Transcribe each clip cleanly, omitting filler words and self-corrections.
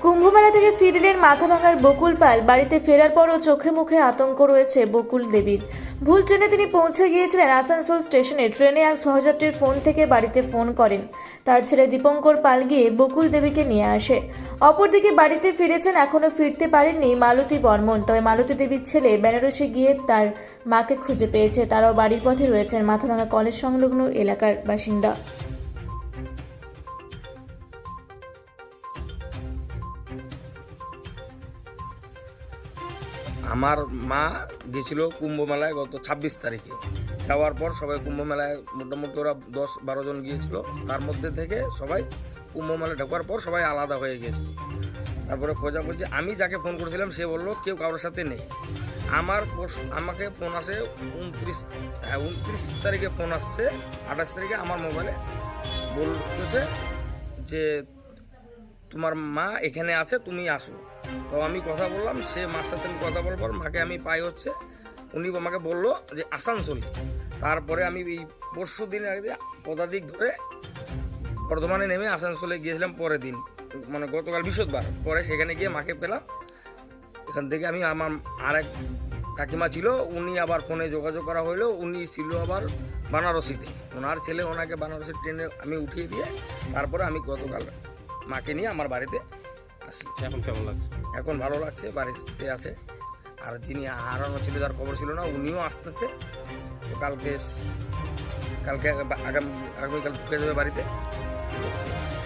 কুম্ভমেলা থেকে ফিরলেন মাথাভাঙার বকুল পাল। বাড়িতে ফেরার পরও চোখে মুখে আতঙ্ক রয়েছে বকুল দেবীর। ভুল ট্রেনে তিনি পৌঁছে গিয়েছিলেন আসানসোল স্টেশনে। ট্রেনে এক সহযাত্রীর ফোন থেকে বাড়িতে ফোন করেন। তার ছেলে দীপঙ্কর পাল গিয়ে বকুল দেবীকে নিয়ে আসে। অপরদিকে বাড়িতে ফিরেছেন, এখনও ফিরতে পারেননি মালতী বর্মন। তবে মালতী দেবীর ছেলে বেনারসে গিয়ে তার মাকে খুঁজে পেয়েছে। তারাও বাড়ির পথে রয়েছেন। মাথাভাঙা কলেজ সংলগ্ন এলাকার বাসিন্দা। আমার মা গেছিল কুম্ভ মেলায় গত 26 তারিখে। যাওয়ার পর সবাই কুম্ভ মেলায় মোটামুটি ওরা 10-12 জন গিয়েছিল। তার মধ্যে থেকে সবাই কুম্ভ মেলায় ঢোকার পর সবাই আলাদা হয়ে গিয়েছিল। তারপরে খোঁজাখুঁজি আমি যাকে ফোন করেছিলাম সে বললো কেউ কারোর সাথে নেই। আমাকে ফোন আসে 29 তারিখে ফোন আসছে। 28 তারিখে আমার মোবাইলে বলতেছে যে তোমার মা এখানে আছে, তুমি আসো। তো আমি কথা বললাম, সে মার সাথে আমি কথা বলার পর মাকে আমি পাই হচ্ছে, উনি আমাকে বললো যে আসানসোলে। তারপরে আমি এই পরশু দিন আগে পদাতিক ধরে বর্ধমানে নেমে আসানসোলে গিয়েছিলাম পরের দিন, মানে গতকাল বৃহস্পতিবার। পরে সেখানে গিয়ে মাকে পেলাম। এখান থেকে আমি আমার আরেক কাকিমা ছিল, উনি আবার ফোনে যোগাযোগ করা হইলো, উনি ছিল আবার বানারসিতে। ওনার ছেলে ওনাকে বানারসির ট্রেনে আমি উঠিয়ে দিয়ে তারপরে আমি গতকাল মাকে নিয়ে আমার বাড়িতে আসি। এখন কেমন লাগছে? এখন ভালো লাগছে, বাড়িতে আছে। আর যিনি হারানো ছিল, যার খবর ছিল না, উনিও আসতেছে। তো আগামীকাল ঢুকে যাবে বাড়িতে।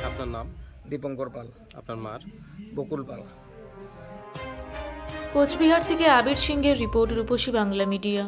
আপনার নাম? দীপঙ্কর পাল। আপনার মার? বকুল পাল। কোচবিহার থেকে আবির সিংহের রিপোর্ট, রূপসী বাংলা মিডিয়া।